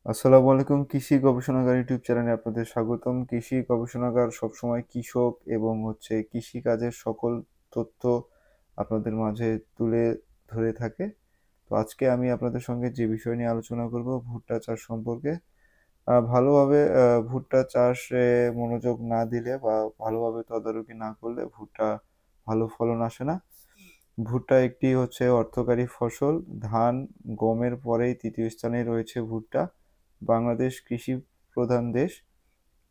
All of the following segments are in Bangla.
আসসালামু আলাইকুম। কৃষি গবেষণাগার ইউটিউব চ্যানেলে আপনাদের স্বাগতম। কৃষি গবেষণাগার সবসময় কৃষক এবং কৃষিকাজের সকল তথ্য আপনাদের মাঝে তুলে ধরে থাকে। তো আজকে আমি আপনাদের সঙ্গে যে বিষয় নিয়ে আলোচনা করব ভুট্টা চাষ সম্পর্কে। ভালোভাবে ভুট্টা চাষে মনোযোগ না দিলে বা ভালোভাবে তদারকি না করলে ভুট্টা ভালো ফলন আসে না। ভুট্টা একটি অর্থকরী ফসল। ধান, গমের পরেই তৃতীয় স্থানে রয়েছে ভুট্টা। বাংলাদেশ কৃষি প্রধান দেশ।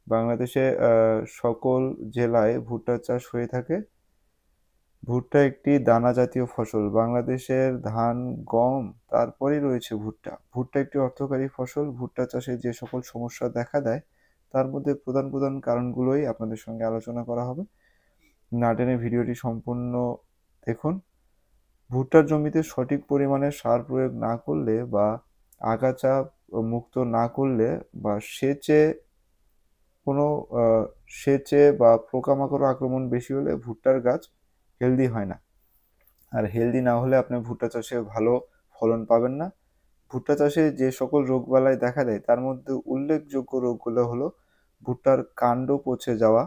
বাংলাদেশে সকল জেলায় ভুট্টা চাষ হয়ে থাকে। ভুট্টা একটি দানা জাতীয় ফসল। বাংলাদেশের ধান, গম তারপরেই রয়েছে ভুট্টা। ভুট্টা একটি অর্থকরী ফসল। ভুট্টা চাষে যে সকল সমস্যা দেখা দেয় তার মধ্যে প্রধান কারণগুলোই আপনাদের সঙ্গে আলোচনা করা হবে। না টেনে ভিডিওটি সম্পূর্ণ দেখুন। ভুট্টার জমিতে সঠিক পরিমাণে সার প্রয়োগ না করলে বা আগাছা মুক্ত না করলে বা কোনো সেচে বা পোকামাকড় আক্রমণ বেশি হলে ভুট্টার গাছ হেলদি হয় না। আর হেলদি না হলে আপনি ভুট্টা চাষে ভালো ফলন পাবেন না। ভুট্টা চাষে যে সকল রোগবালাই দেখা দেয় তার মধ্যে উল্লেখযোগ্য রোগগুলো হলো ভুট্টার কাণ্ড পচে যাওয়া,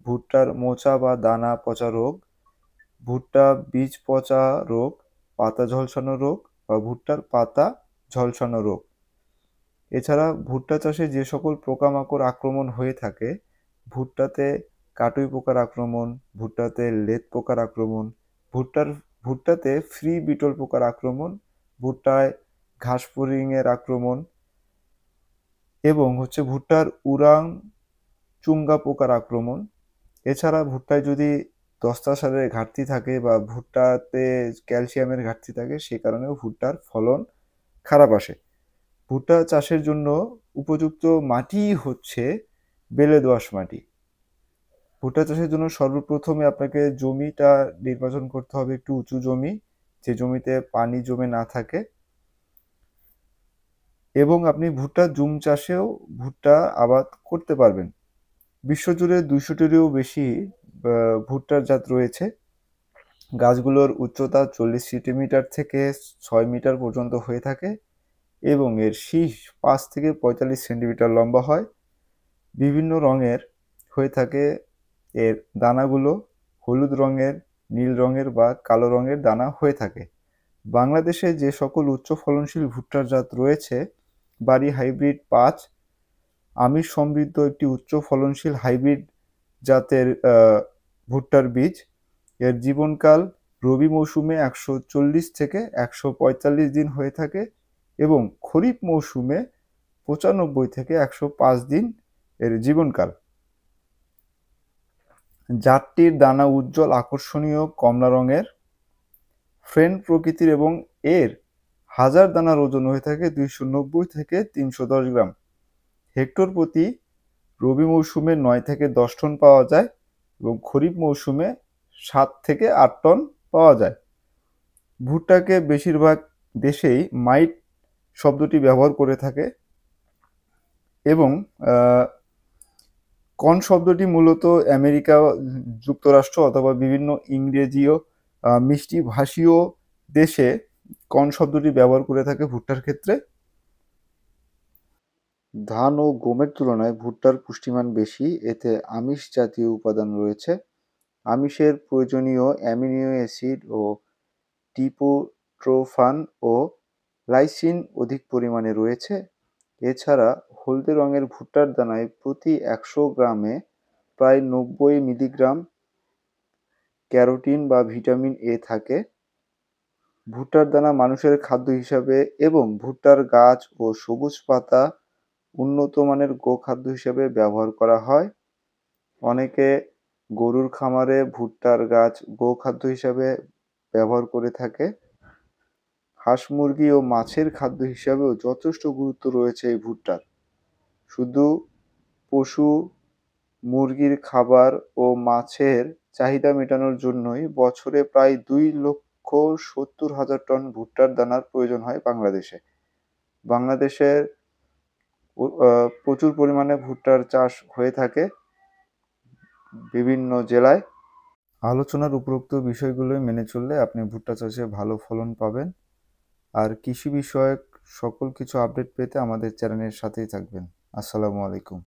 ভুট্টার মোচা বা দানা পচা রোগ, ভুট্টা বীজ পচা রোগ, পাতা ঝলসানো রোগ বা ভুট্টার পাতা ঝলসানো রোগ। এছাড়া ভুট্টা চাষে যে সকল পোকামাকড় আক্রমণ হয়ে থাকে, ভুট্টাতে কাটুই পোকার আক্রমণ, ভুট্টাতে লেদ পোকার আক্রমণ, ভুট্টাতে ফ্রি বিটল পোকার আক্রমণ, ভুট্টায় ঘাস ফড়িংয়ের আক্রমণ এবং ভুট্টার উড়াং চুঙ্গা পোকার আক্রমণ। এছাড়া ভুট্টায় যদি দস্তা সারের ঘাটতি থাকে বা ভুট্টাতে ক্যালসিয়ামের ঘাটতি থাকে সে কারণেও ভুট্টার ফলন খারাপ আসে। ভুট্টা চাষের জন্য উপযুক্ত মাটি হচ্ছে বেলে দোআঁশ মাটি। ভুট্টা চাষের জন্য সর্বপ্রথমে আপনাকে জমিটা নির্বাচন করতে হবে একটু উঁচু জমি, যে জমিতে পানি জমে না থাকে, এবং আপনি জুম চাষেও ভুট্টা আবাদ করতে পারবেন। বিশ্বজুড়ে 200টিরও বেশি ভুট্টার জাত রয়েছে। গাছগুলোর উচ্চতা 40 সেন্টিমিটার থেকে 6 মিটার পর্যন্ত হয়ে থাকে এবং এর শীষ 5 থেকে 45 সেন্টিমিটার লম্বা হয়। বিভিন্ন রঙের হয়ে থাকে এর দানাগুলো, হলুদ রঙের, নীল রঙের বা কালো রঙের দানা হয়ে থাকে। বাংলাদেশে যে সকল উচ্চ ফলনশীল ভুট্টার জাত রয়েছে, বাড়ি হাইব্রিড 5 আমিষ সমৃদ্ধ একটি উচ্চ ফলনশীল হাইব্রিড জাতের ভুট্টার বীজ। এর জীবনকাল রবি মৌসুমে 140 থেকে 145 দিন হয়ে থাকে এবং খরিফ মৌসুমে 95 থেকে 105 দিন এর জীবনকাল। জাতটির দানা উজ্জ্বল আকর্ষণীয় কমলা রঙের, ফ্রেন প্রকৃতির এবং এর হাজার দানার ওজন হয়ে থাকে 290 থেকে 310 গ্রাম। হেক্টর প্রতি রবি মৌসুমে 9 থেকে 10 টন পাওয়া যায় এবং খরিফ মৌসুমে 7 থেকে 8 টন পাওয়া যায়। ভুট্টাকে বেশিরভাগ দেশেই মাইট শব্দটি ব্যবহার করে থাকে এবং কর্ন শব্দটি মূলত আমেরিকা যুক্তরাষ্ট্র অথবা বিভিন্ন ইংরেজিও মিষ্টি ভাষীয় দেশে কর্ন শব্দটি ব্যবহার করে থাকে ভুট্টার ক্ষেত্রে। ধান ও গমের তুলনায় ভুট্টার পুষ্টিমান বেশি, এতে আমিষ জাতীয় উপাদান রয়েছে। আমিষের প্রয়োজনীয় অ্যামিনো অ্যাসিড ও ট্রিপটোফান ও লাইসিন অধিক পরিমাণে রয়েছে। এছাড়া হলদে রঙের ভুট্টার দানায় প্রতি 100 গ্রামে প্রায় 90 মিলিগ্রাম ক্যারোটিন বা ভিটামিন এ থাকে। ভুট্টার দানা মানুষের খাদ্য হিসাবে এবং ভুট্টার গাছ ও সবুজ পাতা উন্নত মানের গোখাদ্য হিসেবে ব্যবহার করা হয়। অনেকে গরুর খামারে ভুট্টার গাছ গোখাদ্য হিসাবে ব্যবহার করে থাকে। হাঁস মুরগি ও মাছের খাদ্য হিসাবেও যথেষ্ট গুরুত্ব রয়েছে এই ভুট্টার। শুধু পশু মুরগির খাবার ও মাছের চাহিদা মেটানোর জন্যই বছরে প্রায় 2,70,000 টন ভুট্টার দানার প্রয়োজন হয় বাংলাদেশে। বাংলাদেশের প্রচুর পরিমাণে ভুট্টার চাষ হয়ে থাকে বিভিন্ন জেলায়। আলোচনার উপরোক্ত বিষয়গুলো মেনে চললে আপনি ভুট্টা চাষে ভালো ফলন পাবেন। আর কৃষি বিষয়ক সকল কিছু আপডেট পেতে আমাদের চ্যানেলের সাথেই থাকবেন। আসসালামু আলাইকুম।